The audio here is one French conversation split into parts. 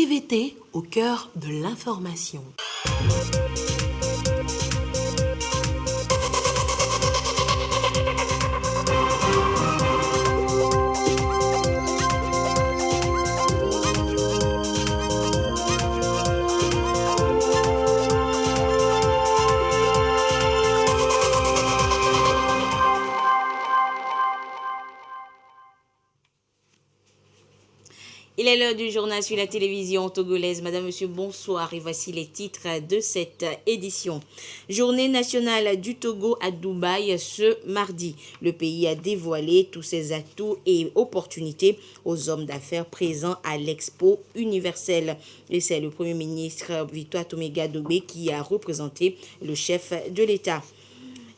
TVT au cœur de l'information. Il est l'heure du journal sur la télévision togolaise. Madame, Monsieur, bonsoir et voici les titres de cette édition. Journée nationale du Togo à Dubaï ce mardi. Le pays a dévoilé tous ses atouts et opportunités aux hommes d'affaires présents à l'Expo universelle. Et c'est le Premier ministre Victoire Toméga Dobé qui a représenté le chef de l'État.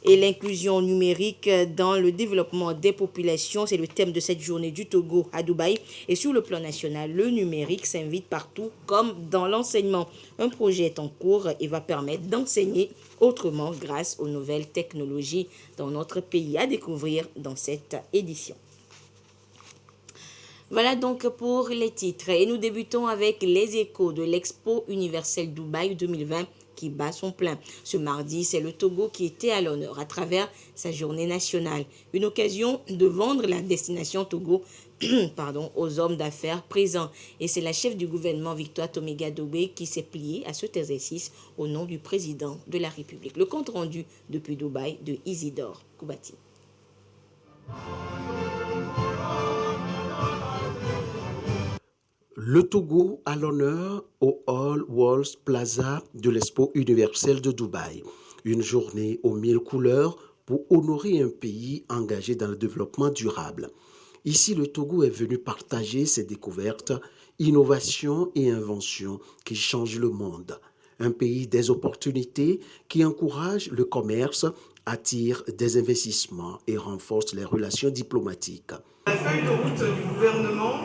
Et l'inclusion numérique dans le développement des populations, c'est le thème de cette journée du Togo à Dubaï. Et sur le plan national, le numérique s'invite partout comme dans l'enseignement. Un projet est en cours et va permettre d'enseigner autrement grâce aux nouvelles technologies dans notre pays, à découvrir dans cette édition. Voilà donc pour les titres. Et nous débutons avec les échos de l'Expo universelle Dubaï 2020 qui bat son plein. Ce mardi, c'est le Togo qui était à l'honneur à travers sa journée nationale. Une occasion de vendre la destination Togo aux hommes d'affaires présents. Et c'est la chef du gouvernement Victoire Toméga Dobé qui s'est pliée à cet exercice au nom du président de la République. Le compte rendu depuis Dubaï de Isidore Koubati. Le Togo à l'honneur au All World Plaza de l'Expo universelle de Dubaï. Une journée aux 1000 couleurs pour honorer un pays engagé dans le développement durable. Ici, le Togo est venu partager ses découvertes, innovations et inventions qui changent le monde. Un pays des opportunités qui encourage le commerce, attire des investissements et renforce les relations diplomatiques. La feuille de route du gouvernement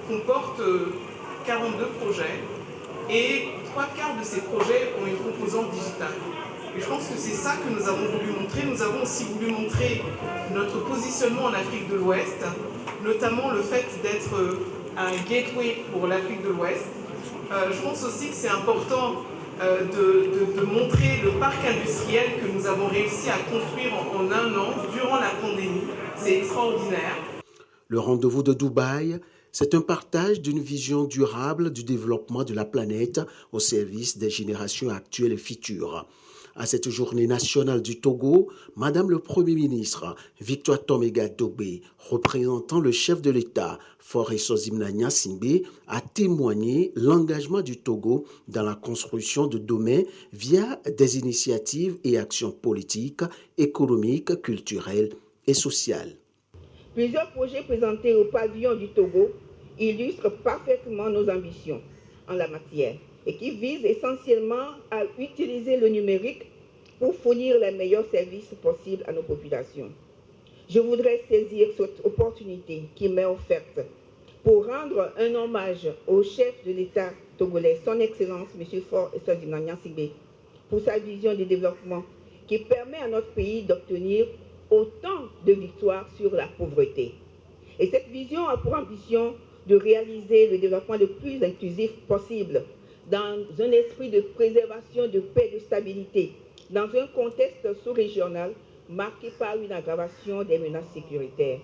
comporte 42 projets et 3/4 de ces projets ont une composante digitale. Et je pense que c'est ça que nous avons voulu montrer. Nous avons aussi voulu montrer notre positionnement en Afrique de l'Ouest, notamment le fait d'être un gateway pour l'Afrique de l'Ouest. Je pense aussi que c'est important de montrer le parc industriel que nous avons réussi à construire en un an durant la pandémie. C'est extraordinaire. Le rendez-vous de Dubaï, c'est un partage d'une vision durable du développement de la planète au service des générations actuelles et futures. À cette journée nationale du Togo, Madame le Premier ministre Victoire Toméga Dobé, représentant le chef de l'État Faure Sozimna Gnassingbé, a témoigné l'engagement du Togo dans la construction de domaines via des initiatives et actions politiques, économiques, culturelles et sociales. Plusieurs projets présentés au pavillon du Togo illustrent parfaitement nos ambitions en la matière et qui visent essentiellement à utiliser le numérique pour fournir les meilleurs services possibles à nos populations. Je voudrais saisir cette opportunité qui m'est offerte pour rendre un hommage au chef de l'État togolais, son Excellence M. Faure Sozimna Gnassingbé, pour sa vision de développement qui permet à notre pays d'obtenir autant de victoires sur la pauvreté. Et cette vision a pour ambition de réaliser le développement le plus inclusif possible dans un esprit de préservation de paix et de stabilité, dans un contexte sous-régional marqué par une aggravation des menaces sécuritaires.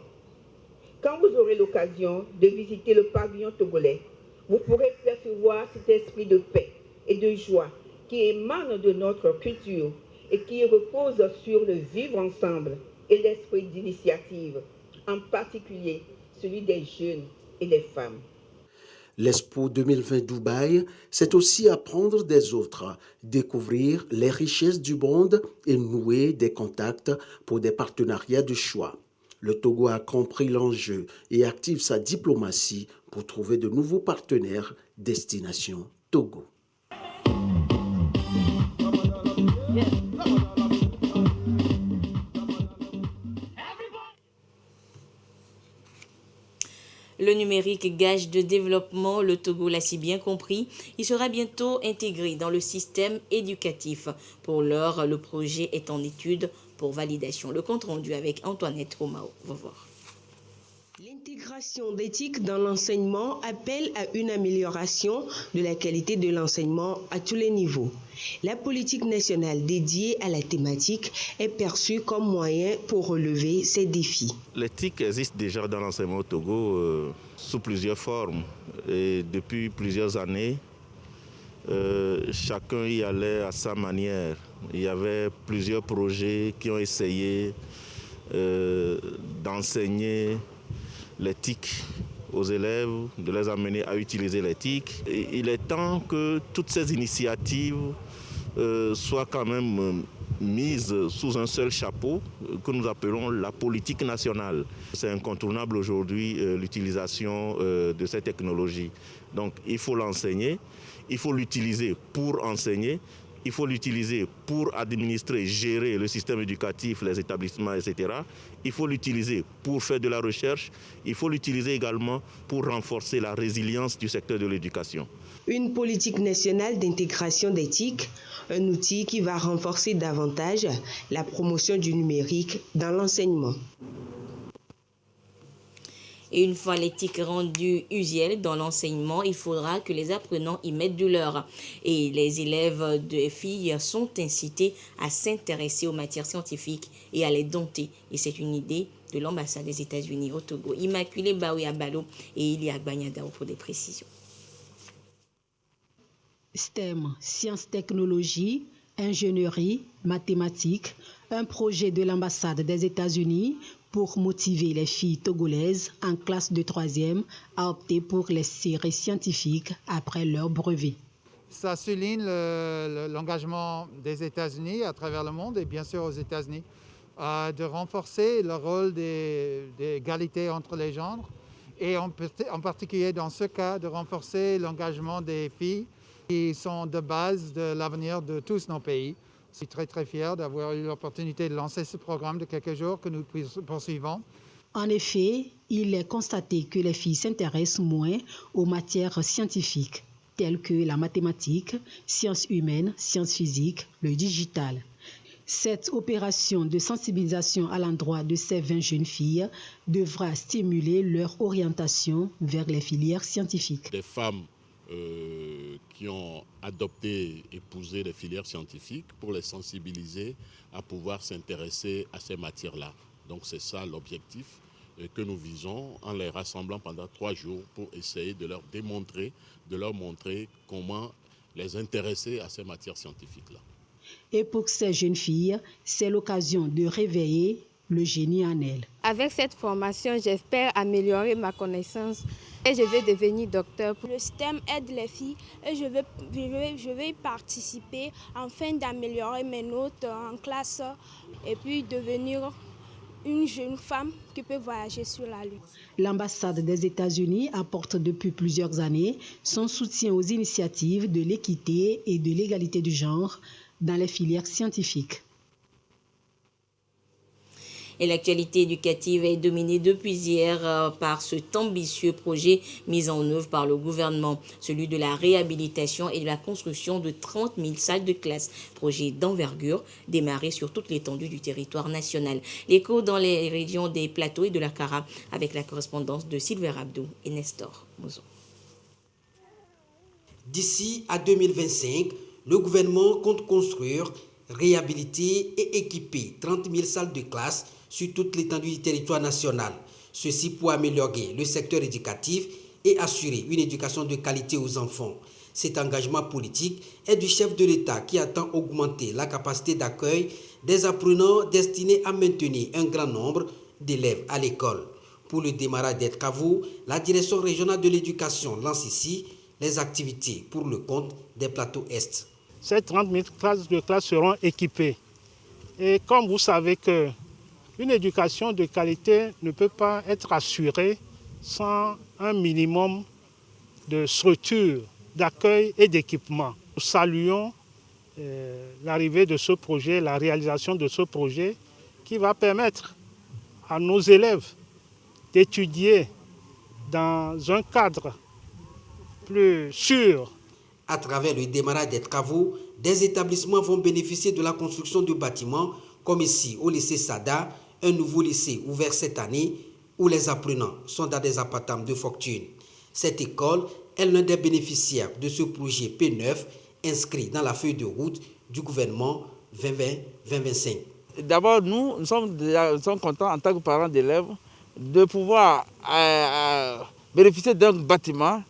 Quand vous aurez l'occasion de visiter le pavillon togolais, vous pourrez percevoir cet esprit de paix et de joie qui émane de notre culture et qui repose sur le vivre ensemble et l'esprit d'initiative, en particulier celui des jeunes et des femmes. L'Expo 2020 Dubaï, c'est aussi apprendre des autres, découvrir les richesses du monde et nouer des contacts pour des partenariats de choix. Le Togo a compris l'enjeu et active sa diplomatie pour trouver de nouveaux partenaires destination Togo. Le numérique, gage de développement, le Togo l'a si bien compris. Il sera bientôt intégré dans le système éducatif. Pour l'heure, le projet est en étude pour validation. Le compte rendu avec Antoinette Romao. On va voir. L'intégration d'éthique dans l'enseignement appelle à une amélioration de la qualité de l'enseignement à tous les niveaux. La politique nationale dédiée à la thématique est perçue comme moyen pour relever ces défis. L'éthique existe déjà dans l'enseignement au Togo sous plusieurs formes. Et depuis plusieurs années, chacun y allait à sa manière. Il y avait plusieurs projets qui ont essayé d'enseigner l'éthique aux élèves, de les amener à utiliser l'éthique. Et il est temps que toutes ces initiatives soient quand même mises sous un seul chapeau que nous appelons la politique nationale. C'est incontournable aujourd'hui l'utilisation de ces technologies. Donc il faut l'enseigner, il faut l'utiliser pour enseigner, il faut l'utiliser pour administrer, gérer le système éducatif, les établissements, etc. Il faut l'utiliser pour faire de la recherche. Il faut l'utiliser également pour renforcer la résilience du secteur de l'éducation. Une politique nationale d'intégration d'éthique, un outil qui va renforcer davantage la promotion du numérique dans l'enseignement. Et une fois l'éthique rendue usuelle dans l'enseignement, il faudra que les apprenants y mettent du leur. Et les élèves de filles sont incités à s'intéresser aux matières scientifiques et à les dompter. Et c'est une idée de l'ambassade des États-Unis au Togo. Immaculée Baoui Abalo et Ilia Gbanyadao pour des précisions. STEM, sciences, technologies, ingénierie, mathématiques, un projet de l'ambassade des États-Unis pour motiver les filles togolaises en classe de 3e à opter pour les séries scientifiques après leur brevet. Ça souligne l'engagement des États-Unis à travers le monde et bien sûr aux États-Unis de renforcer le rôle d'égalité entre les genres et en particulier dans ce cas de renforcer l'engagement des filles qui sont de base de l'avenir de tous nos pays. Je suis très très fier d'avoir eu l'opportunité de lancer ce programme de quelques jours que nous poursuivons. En effet, il est constaté que les filles s'intéressent moins aux matières scientifiques, telles que la mathématique, sciences humaines, sciences physiques, le digital. Cette opération de sensibilisation à l'endroit de ces 20 jeunes filles devra stimuler leur orientation vers les filières scientifiques. Des femmes qui ont adopté, épousé les filières scientifiques pour les sensibiliser à pouvoir s'intéresser à ces matières-là. Donc c'est ça l'objectif que nous visons en les rassemblant pendant 3 jours pour essayer de leur démontrer, de leur montrer comment les intéresser à ces matières scientifiques-là. Et pour ces jeunes filles, c'est l'occasion de réveiller le génie en elles. Avec cette formation, j'espère améliorer ma connaissance et je vais devenir docteur. Le STEM aide les filles et je vais y participer afin d'améliorer mes notes en classe et puis devenir une jeune femme qui peut voyager sur la Lune. L'ambassade des États-Unis apporte depuis plusieurs années son soutien aux initiatives de l'équité et de l'égalité du genre dans les filières scientifiques. Et l'actualité éducative est dominée depuis hier par cet ambitieux projet mis en œuvre par le gouvernement, celui de la réhabilitation et de la construction de 30 000 salles de classe. Projet d'envergure démarré sur toute l'étendue du territoire national. L'écho dans les régions des Plateaux et de la Kara avec la correspondance de Sylvain Abdou et Nestor Mozo. D'ici à 2025, le gouvernement compte construire, réhabiliter et équiper 30 000 salles de classe sur toute l'étendue du territoire national. Ceci pour améliorer le secteur éducatif et assurer une éducation de qualité aux enfants. Cet engagement politique est du chef de l'État qui attend augmenter la capacité d'accueil des apprenants destinés à maintenir un grand nombre d'élèves à l'école. Pour le démarrage des travaux, la direction régionale de l'éducation lance ici les activités pour le compte des Plateaux Est. Ces 30 000 classes de classe seront équipées. Et comme vous savez qu'une éducation de qualité ne peut pas être assurée sans un minimum de structure, d'accueil et d'équipement. Nous saluons l'arrivée de ce projet, la réalisation de ce projet qui va permettre à nos élèves d'étudier dans un cadre plus sûr. À travers le démarrage des travaux, des établissements vont bénéficier de la construction de bâtiments, comme ici au lycée Sada, un nouveau lycée ouvert cette année, où les apprenants sont dans des appartements de fortune. Cette école est l'un des bénéficiaires de ce projet P9 inscrit dans la feuille de route du gouvernement 2020-2025. D'abord, nous sommes contents en tant que parents d'élèves de pouvoir bénéficier d'un bâtiment,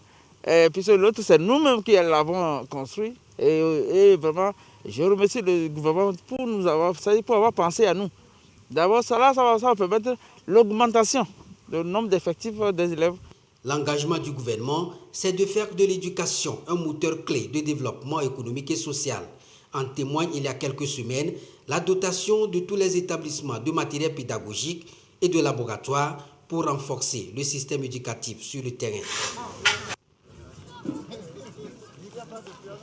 puisque l'autre, c'est nous-mêmes qui l'avons construit. Et vraiment, je remercie le gouvernement pour avoir pensé à nous. D'abord, ça va permettre l'augmentation du nombre d'effectifs des élèves. L'engagement du gouvernement, c'est de faire de l'éducation un moteur clé de développement économique et social. En témoigne il y a quelques semaines la dotation de tous les établissements de matériel pédagogique et de laboratoire pour renforcer le système éducatif sur le terrain.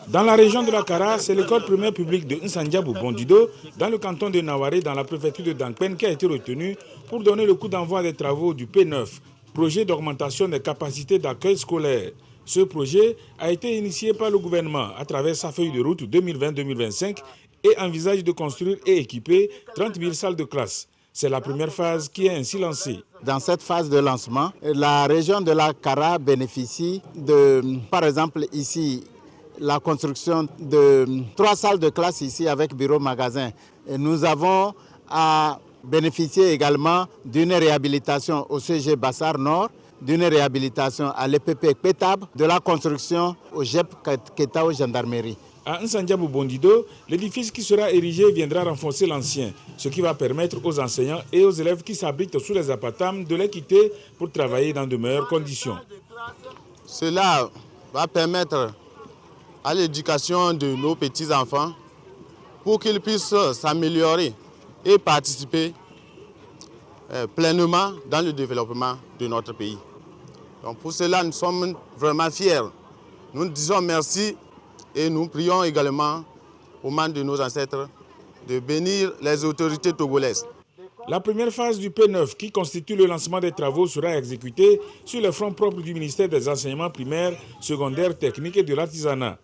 Dans la région de la Kara, c'est l'école primaire publique de Nsandjabou Bondido, dans le canton de Nawaré, dans la préfecture de Dankpen, qui a été retenue pour donner le coup d'envoi des travaux du P9, projet d'augmentation des capacités d'accueil scolaire. Ce projet a été initié par le gouvernement à travers sa feuille de route 2020-2025 et envisage de construire et équiper 30 000 salles de classe. C'est la première phase qui est ainsi lancée. Dans cette phase de lancement, la région de la Kara bénéficie de, par exemple ici, la construction de 3 salles de classe ici avec bureau-magasin. Nous avons à bénéficier également d'une réhabilitation au CG Bassar Nord, d'une réhabilitation à l'EPP Pétab, de la construction au GEP Ketao Gendarmerie. À Nsandjabou Bondido, l'édifice qui sera érigé viendra renforcer l'ancien, ce qui va permettre aux enseignants et aux élèves qui s'abritent sous les appartements de les quitter pour travailler dans de meilleures conditions. Cela va permettre à l'éducation de nos petits-enfants pour qu'ils puissent s'améliorer et participer pleinement dans le développement de notre pays. Donc pour cela, nous sommes vraiment fiers. Nous disons merci et nous prions également aux membres de nos ancêtres de bénir les autorités togolaises. La première phase du P9, qui constitue le lancement des travaux, sera exécutée sur les fronts propres du ministère des enseignements primaires, secondaires, techniques et de l'artisanat.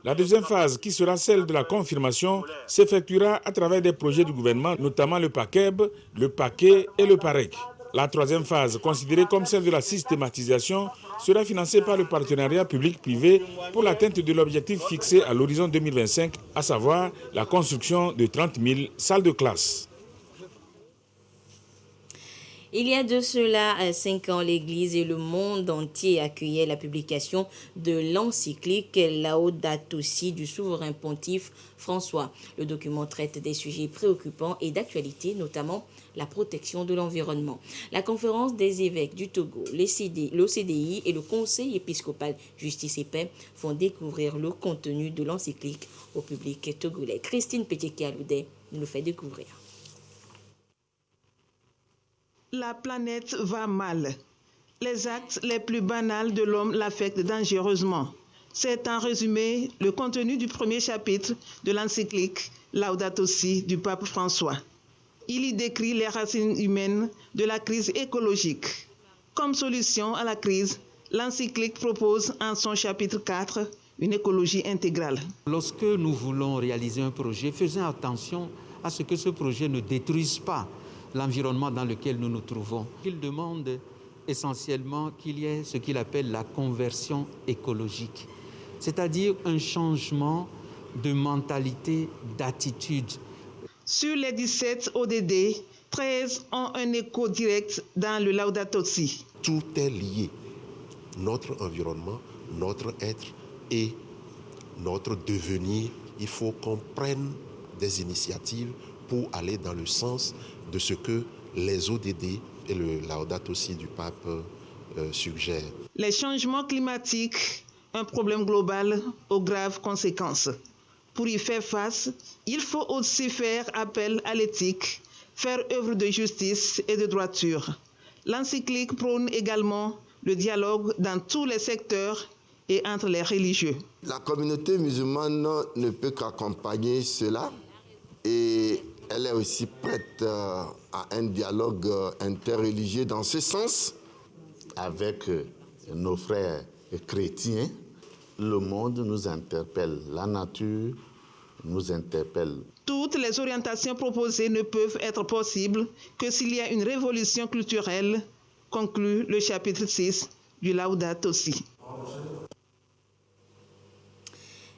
La deuxième phase, qui sera celle de la confirmation, s'effectuera à travers des projets du gouvernement, notamment le PAKEB, le PAKE et le PAREC. La troisième phase, considérée comme celle de la systématisation, sera financée par le partenariat public-privé pour l'atteinte de l'objectif fixé à l'horizon 2025, à savoir la construction de 30 000 salles de classe. Il y a de cela 5 ans, l'Église et le monde entier accueillaient la publication de l'encyclique Laudato Si du souverain pontife François. Le document traite des sujets préoccupants et d'actualité, notamment la protection de l'environnement. La conférence des évêques du Togo, l'OCDI et le Conseil épiscopal Justice et Paix font découvrir le contenu de l'encyclique au public togolais. Christine Pétiké-Aloudé nous le fait découvrir. La planète va mal. Les actes les plus banals de l'homme l'affectent dangereusement. C'est en résumé le contenu du premier chapitre de l'encyclique Laudato Si du pape François. Il y décrit les racines humaines de la crise écologique. Comme solution à la crise, l'encyclique propose en son chapitre 4 une écologie intégrale. Lorsque nous voulons réaliser un projet, faisons attention à ce que ce projet ne détruise pas l'environnement dans lequel nous nous trouvons. Il demande essentiellement qu'il y ait ce qu'il appelle la conversion écologique, c'est-à-dire un changement de mentalité, d'attitude. Sur les 17 ODD, 13 ont un écho direct dans le Laudato Si. Tout est lié. Notre environnement, notre être et notre devenir. Il faut qu'on prenne des initiatives pour aller dans le sens de ce que les ODD et le Laudato Si du pape suggèrent. Les changements climatiques, un problème global aux graves conséquences. Pour y faire face, il faut aussi faire appel à l'éthique, faire œuvre de justice et de droiture. L'encyclique prône également le dialogue dans tous les secteurs et entre les religieux. La communauté musulmane ne peut qu'accompagner cela et elle est aussi prête à un dialogue interreligieux dans ce sens. Avec nos frères chrétiens, le monde nous interpelle, la nature nous interpelle. Toutes les orientations proposées ne peuvent être possibles que s'il y a une révolution culturelle conclut le chapitre 6 du Laudato Si.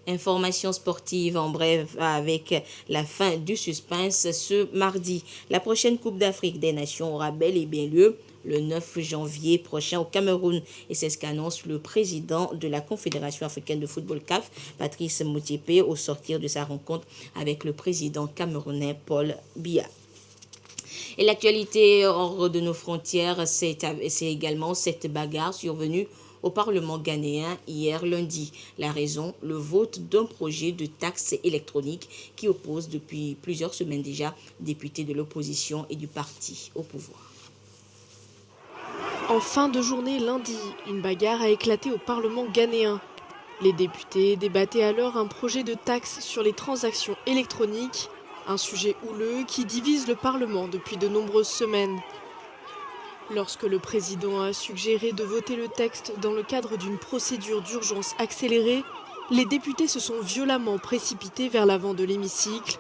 Information sportive en bref avec la fin du suspense ce mardi. La prochaine Coupe d'Afrique des Nations aura bel et bien lieu le 9 janvier prochain au Cameroun. Et c'est ce qu'annonce le président de la Confédération africaine de football CAF, Patrice Motsepe, au sortir de sa rencontre avec le président camerounais Paul Biya. Et l'actualité hors de nos frontières, c'est également cette bagarre survenue au Parlement ghanéen hier lundi. La raison, le vote d'un projet de taxe électronique qui oppose depuis plusieurs semaines déjà députés de l'opposition et du parti au pouvoir. En fin de journée lundi, une bagarre a éclaté au Parlement ghanéen. Les députés débattaient alors un projet de taxe sur les transactions électroniques, un sujet houleux qui divise le Parlement depuis de nombreuses semaines. Lorsque le président a suggéré de voter le texte dans le cadre d'une procédure d'urgence accélérée, les députés se sont violemment précipités vers l'avant de l'hémicycle.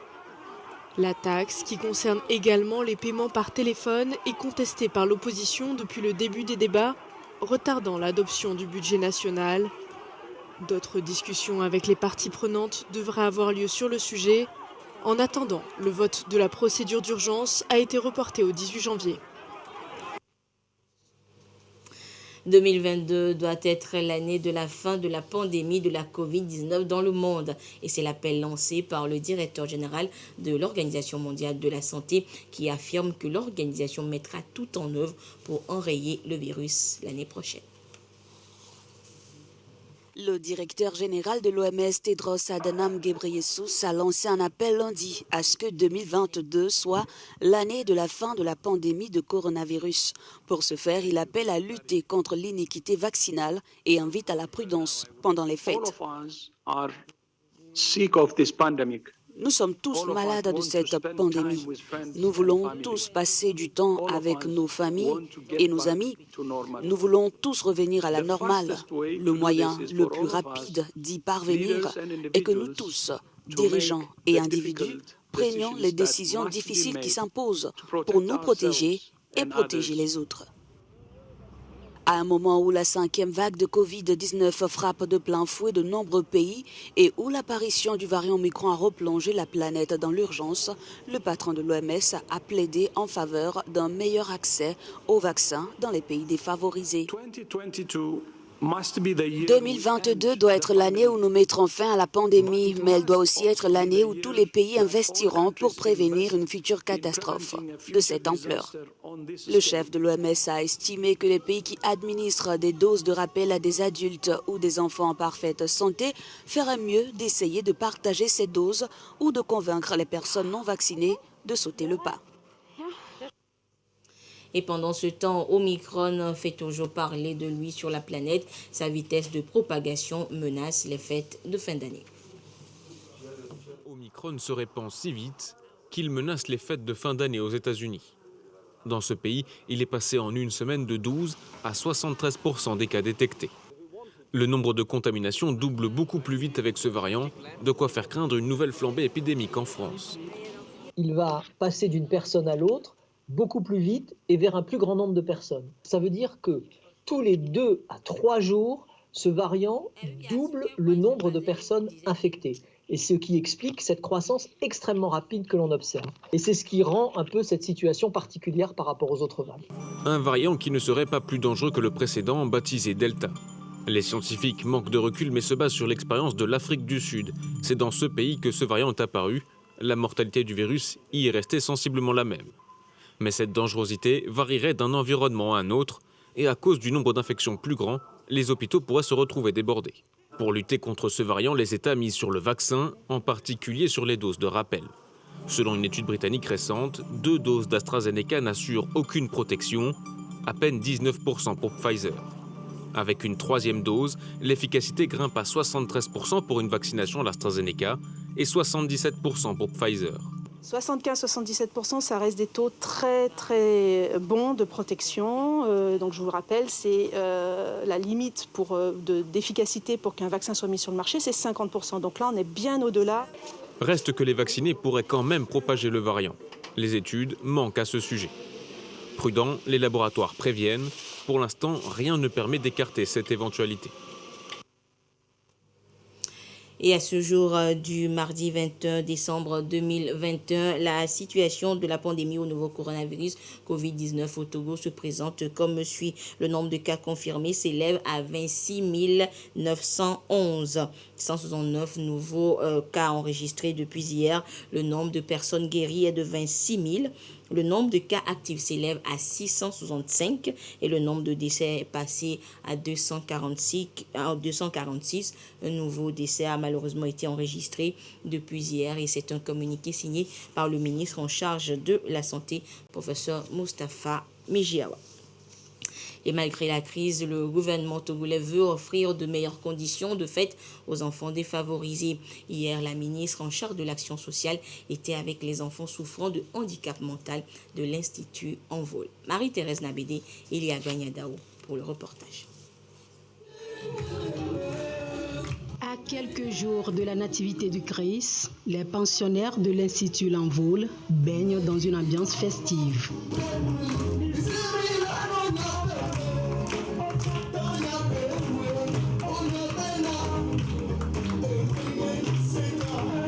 La taxe, qui concerne également les paiements par téléphone, est contestée par l'opposition depuis le début des débats, retardant l'adoption du budget national. D'autres discussions avec les parties prenantes devraient avoir lieu sur le sujet. En attendant, le vote de la procédure d'urgence a été reporté au 18 janvier. 2022 doit être l'année de la fin de la pandémie de la Covid-19 dans le monde. Et c'est l'appel lancé par le directeur général de l'Organisation mondiale de la santé qui affirme que l'organisation mettra tout en œuvre pour enrayer le virus l'année prochaine. Le directeur général de l'OMS, Tedros Adhanom Ghebreyesus, a lancé un appel lundi à ce que 2022 soit l'année de la fin de la pandémie de coronavirus. Pour ce faire, il appelle à lutter contre l'iniquité vaccinale et invite à la prudence pendant les fêtes. Nous sommes tous malades de cette pandémie. Nous voulons tous passer du temps avec nos familles et nos amis. Nous voulons tous revenir à la normale. Le moyen le plus rapide d'y parvenir est que nous tous, dirigeants et individus, prenions les décisions difficiles qui s'imposent pour nous protéger et protéger les autres. À un moment où la 5e vague de Covid-19 frappe de plein fouet de nombreux pays et où l'apparition du variant Omicron a replongé la planète dans l'urgence, le patron de l'OMS a plaidé en faveur d'un meilleur accès aux vaccins dans les pays défavorisés. 2022 doit être l'année où nous mettrons fin à la pandémie, mais elle doit aussi être l'année où tous les pays investiront pour prévenir une future catastrophe de cette ampleur. Le chef de l'OMS a estimé que les pays qui administrent des doses de rappel à des adultes ou des enfants en parfaite santé feraient mieux d'essayer de partager ces doses ou de convaincre les personnes non vaccinées de sauter le pas. Et pendant ce temps, Omicron fait toujours parler de lui sur la planète. Sa vitesse de propagation menace les fêtes de fin d'année. Omicron se répand si vite qu'il menace les fêtes de fin d'année aux États-Unis. Dans ce pays, il est passé en une semaine de 12 à 73% des cas détectés. Le nombre de contaminations double beaucoup plus vite avec ce variant, de quoi faire craindre une nouvelle flambée épidémique en France. Il va passer d'une personne à l'autre beaucoup plus vite et vers un plus grand nombre de personnes. Ça veut dire que tous les 2 à 3 jours, ce variant double le nombre de personnes infectées. Et ce qui explique cette croissance extrêmement rapide que l'on observe. Et c'est ce qui rend un peu cette situation particulière par rapport aux autres vagues. Un variant qui ne serait pas plus dangereux que le précédent, baptisé Delta. Les scientifiques manquent de recul mais se basent sur l'expérience de l'Afrique du Sud. C'est dans ce pays que ce variant est apparu. La mortalité du virus y est restée sensiblement la même. Mais cette dangerosité varierait d'un environnement à un autre, et à cause du nombre d'infections plus grand, les hôpitaux pourraient se retrouver débordés. Pour lutter contre ce variant, les États misent sur le vaccin, en particulier sur les doses de rappel. Selon une étude britannique récente, 2 doses d'AstraZeneca n'assurent aucune protection, à peine 19% pour Pfizer. Avec une 3e dose, l'efficacité grimpe à 73% pour une vaccination à l'AstraZeneca et 77% pour Pfizer. 75-77%, ça reste des taux très très bons de protection. Donc je vous rappelle, c'est la limite d'efficacité pour qu'un vaccin soit mis sur le marché, c'est 50%. Donc là, on est bien au-delà. Reste que les vaccinés pourraient quand même propager le variant. Les études manquent à ce sujet. Prudents, les laboratoires préviennent. Pour l'instant, rien ne permet d'écarter cette éventualité. Et à ce jour du mardi 21 décembre 2021, la situation de la pandémie au nouveau coronavirus Covid-19 au Togo se présente comme suit. Le nombre de cas confirmés s'élève à 26 911. 169 nouveaux cas enregistrés depuis hier. Le nombre de personnes guéries est de 26 000. Le nombre de cas actifs s'élève à 665 et le nombre de décès est passé à 246. Un nouveau décès a malheureusement été enregistré depuis hier et c'est un communiqué signé par le ministre en charge de la Santé, professeur Moustapha Mijiawa. Et malgré la crise, le gouvernement togolais veut offrir de meilleures conditions de fête aux enfants défavorisés. Hier, la ministre en charge de l'action sociale était avec les enfants souffrant de handicap mental de l'Institut Envol. Marie-Thérèse Nabédé et Lia Gagnadao pour le reportage. À quelques jours de la nativité du Christ, les pensionnaires de l'Institut L'Envol baignent dans une ambiance festive.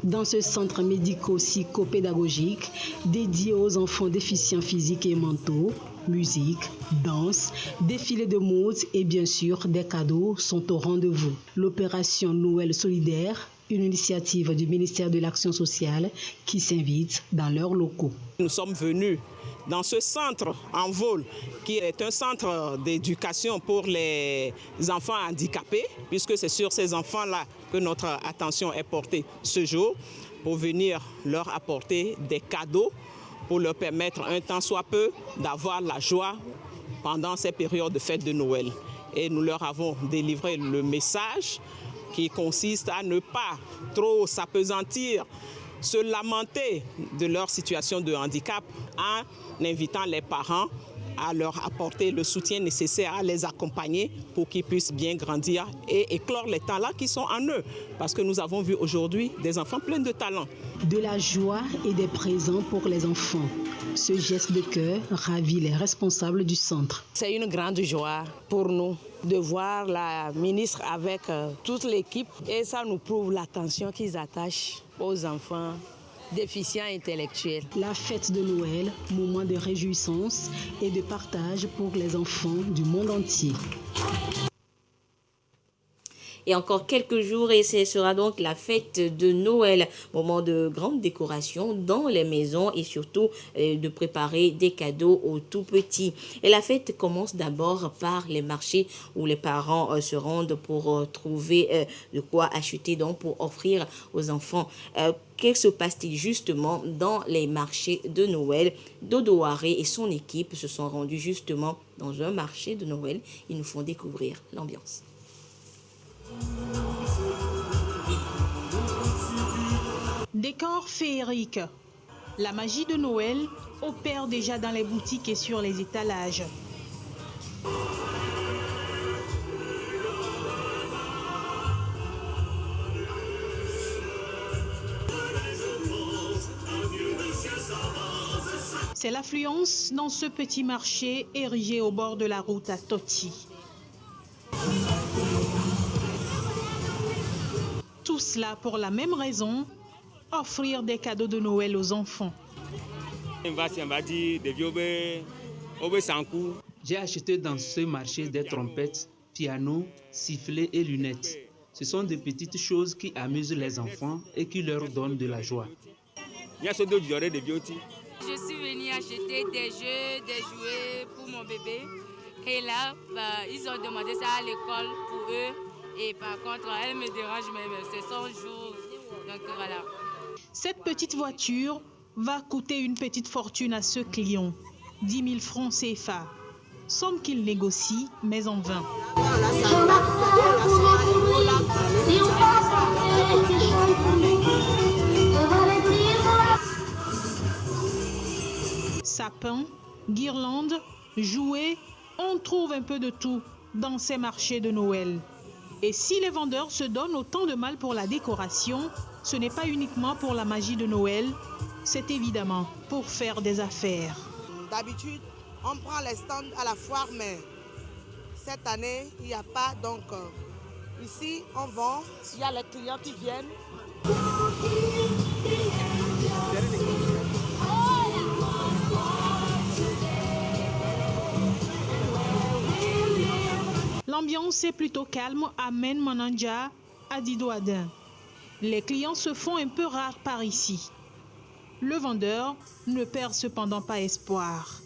Dans ce centre médico-psychopédagogique dédié aux enfants déficients physiques et mentaux, musique, danse, défilé de mode et bien sûr des cadeaux sont au rendez-vous. L'opération Noël solidaire, une initiative du ministère de l'Action sociale qui s'invite dans leurs locaux. Nous sommes venus dans ce centre Envol, qui est un centre d'éducation pour les enfants handicapés, puisque c'est sur ces enfants-là que notre attention est portée ce jour, pour venir leur apporter des cadeaux, pour leur permettre un temps soit peu d'avoir la joie pendant ces périodes de fête de Noël. Et nous leur avons délivré le message qui consiste à ne pas trop s'appesantir, se lamenter de leur situation de handicap en invitant les parents à leur apporter le soutien nécessaire, à les accompagner pour qu'ils puissent bien grandir et éclore les talents qui sont en eux. Parce que nous avons vu aujourd'hui des enfants pleins de talents. De la joie et des présents pour les enfants. Ce geste de cœur ravit les responsables du centre. C'est une grande joie pour nous de voir la ministre avec toute l'équipe et ça nous prouve l'attention qu'ils attachent aux enfants déficients intellectuels. La fête de Noël, moment de réjouissance et de partage pour les enfants du monde entier. Et encore quelques jours et ce sera donc la fête de Noël, moment de grande décoration dans les maisons et surtout de préparer des cadeaux aux tout petits. Et la fête commence d'abord par les marchés où les parents se rendent pour trouver de quoi acheter, donc pour offrir aux enfants. Que se passe-t-il justement dans les marchés de Noël? Dodo Waré et son équipe se sont rendus justement dans un marché de Noël. Ils nous font découvrir l'ambiance. Décor féerique. La magie de Noël opère déjà dans les boutiques et sur les étalages. C'est l'affluence dans ce petit marché érigé au bord de la route à Toti. Tout cela pour la même raison, offrir des cadeaux de Noël aux enfants. J'ai acheté dans ce marché des trompettes, pianos, sifflets et lunettes. Ce sont des petites choses qui amusent les enfants et qui leur donnent de la joie. Je suis venue acheter des jeux, des jouets pour mon bébé. Et là, ils ont demandé ça à l'école pour eux. Et par contre, elle me dérange, mais c'est son jour. Donc voilà. Cette petite voiture va coûter une petite fortune à ce client. 10 000 francs CFA. Somme qu'il négocie, mais en vain. Sapins, guirlandes, jouets, on trouve un peu de tout dans ces marchés de Noël. Et si les vendeurs se donnent autant de mal pour la décoration, ce n'est pas uniquement pour la magie de Noël, c'est évidemment pour faire des affaires. D'habitude, On prend les stands à la foire, mais cette année, il n'y a pas. Donc, ici, on vend. Il y a les clients qui viennent. L'ambiance est plutôt calme à Men Mananja, à Didouadin. Les clients se font un peu rares par ici. Le vendeur ne perd cependant pas espoir.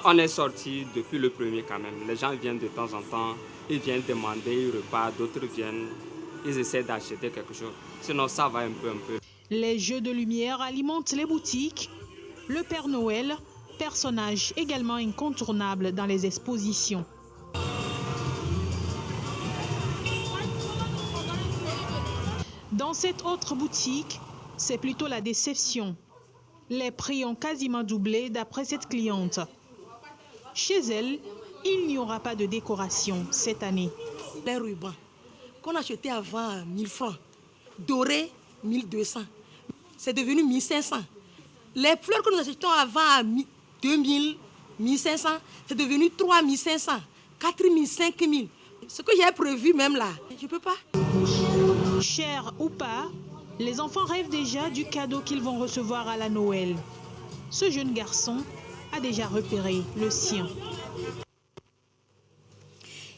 On est sorti depuis le premier quand même. Les gens viennent de temps en temps, ils viennent demander, ils repartent, d'autres viennent, ils essaient d'acheter quelque chose. Sinon ça va un peu. Les jeux de lumière alimentent les boutiques. Le Père Noël, personnage également incontournable dans les expositions. Dans cette autre boutique, c'est plutôt la déception. Les prix ont quasiment doublé d'après cette cliente. Chez elle, il n'y aura pas de décoration cette année. Les rubans qu'on achetait avant 1000 francs, dorés 1200, c'est devenu 1500. Les fleurs que nous achetons avant à 2000, 1500, c'est devenu 3500, 4000, 5000. Ce que j'ai prévu même là, je ne peux pas. Cher ou pas, les enfants rêvent déjà du cadeau qu'ils vont recevoir à la Noël. Ce jeune garçon a déjà repéré le sien.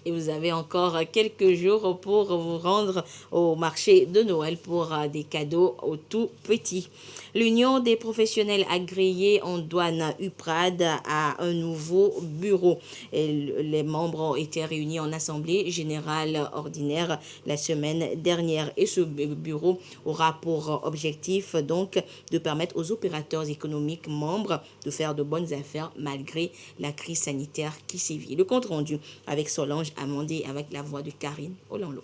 Et vous avez encore quelques jours pour vous rendre au marché de Noël pour des cadeaux aux tout petits. L'Union des professionnels agréés en douane UPRAD a un nouveau bureau. Et les membres ont été réunis en assemblée générale ordinaire la semaine dernière. Et ce bureau aura pour objectif donc de permettre aux opérateurs économiques membres de faire de bonnes affaires malgré la crise sanitaire qui sévit. Le compte rendu avec Solange Amandé avec la voix de Karine Olanlo.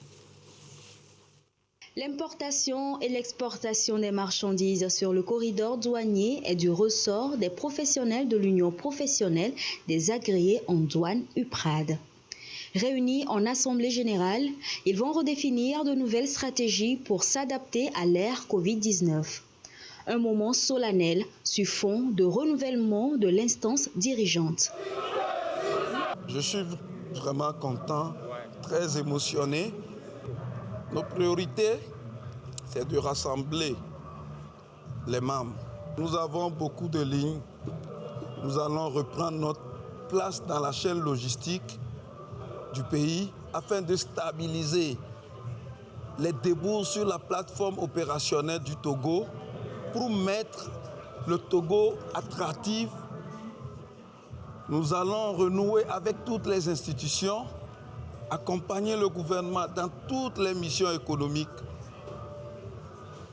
L'importation et l'exportation des marchandises sur le corridor douanier est du ressort des professionnels de l'Union professionnelle des agréés en douane UPRAD. Réunis en assemblée générale, ils vont redéfinir de nouvelles stratégies pour s'adapter à l'ère Covid-19. Un moment solennel sur fond de renouvellement de l'instance dirigeante. Je suis vraiment content, très émotionné. Nos priorités, c'est de rassembler les membres. Nous avons beaucoup de lignes. Nous allons reprendre notre place dans la chaîne logistique du pays afin de stabiliser les débours sur la plateforme opérationnelle du Togo pour mettre le Togo attractif. Nous allons renouer avec toutes les institutions, accompagner le gouvernement dans toutes les missions économiques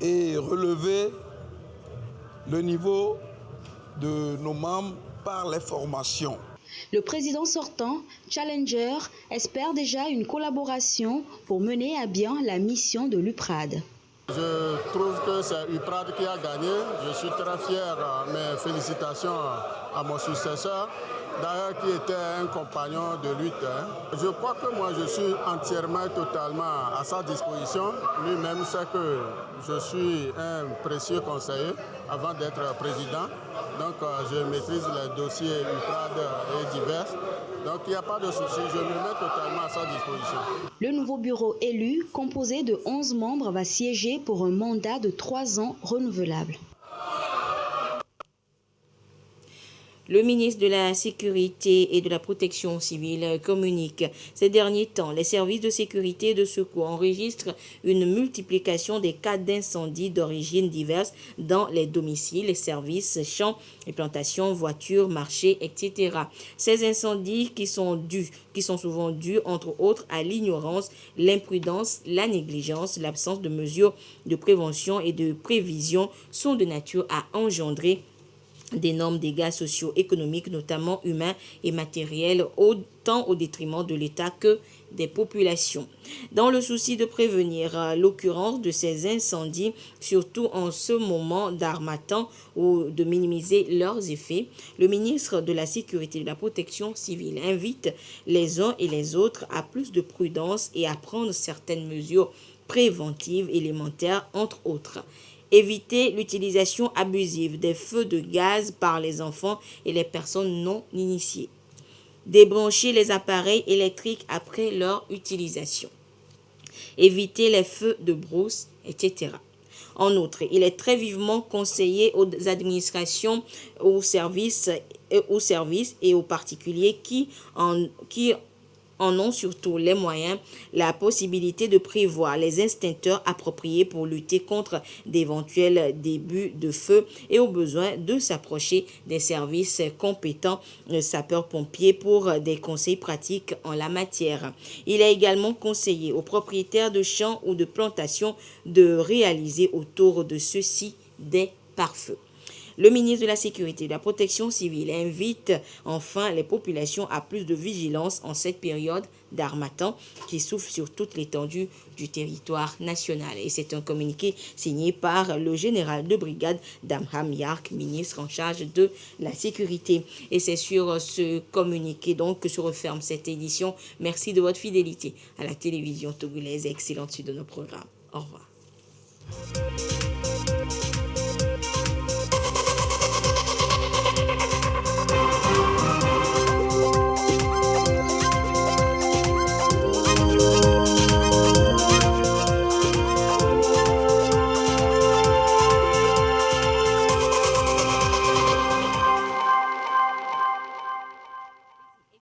et relever le niveau de nos membres par les formations. Le président sortant, Challenger, espère déjà une collaboration pour mener à bien la mission de l'UPRAD. Je trouve que c'est UPRAD qui a gagné. Je suis très fier. Mes félicitations à mon successeur, d'ailleurs qui était un compagnon de lutte. Je crois que moi je suis entièrement, totalement à sa disposition. Lui-même sait que je suis un précieux conseiller avant d'être président. Donc je maîtrise les dossiers UPRAD et divers. Donc il n'y a pas de souci, je me mets totalement à sa disposition. Le nouveau bureau élu, composé de 11 membres, va siéger pour un mandat de 3 ans renouvelable. Le ministre de la Sécurité et de la Protection civile communique. Ces derniers temps, les services de sécurité et de secours enregistrent une multiplication des cas d'incendie d'origine diverses dans les domiciles, les services, champs et plantations, voitures, marchés, etc. Ces incendies qui sont souvent dus, entre autres, à l'ignorance, l'imprudence, la négligence, l'absence de mesures de prévention et de prévision sont de nature à engendrer d'énormes dégâts socio-économiques, notamment humains et matériels, autant au détriment de l'État que des populations. Dans le souci de prévenir l'occurrence de ces incendies, surtout en ce moment d'harmattan ou de minimiser leurs effets, le ministre de la Sécurité et de la Protection civile invite les uns et les autres à plus de prudence et à prendre certaines mesures préventives élémentaires, entre autres. Éviter l'utilisation abusive des feux de gaz par les enfants et les personnes non initiées. débrancher les appareils électriques après leur utilisation, éviter les feux de brousse, etc. En outre, il est très vivement conseillé aux administrations, aux services et aux particuliers qui en ont surtout les moyens, la possibilité de prévoir les extincteurs appropriés pour lutter contre d'éventuels débuts de feu et au besoin de s'approcher des services compétents sapeurs-pompiers pour des conseils pratiques en la matière. Il est également conseillé aux propriétaires de champs ou de plantations de réaliser autour de ceux-ci des pare-feux. Le ministre de la Sécurité et de la Protection civile invite enfin les populations à plus de vigilance en cette période d'harmattan qui souffle sur toute l'étendue du territoire national. Et c'est un communiqué signé par le général de brigade Damham Yark, ministre en charge de la sécurité. Et c'est sur ce communiqué donc que se referme cette édition. Merci de votre fidélité à la télévision togolaise et excellente suite de nos programmes. Au revoir.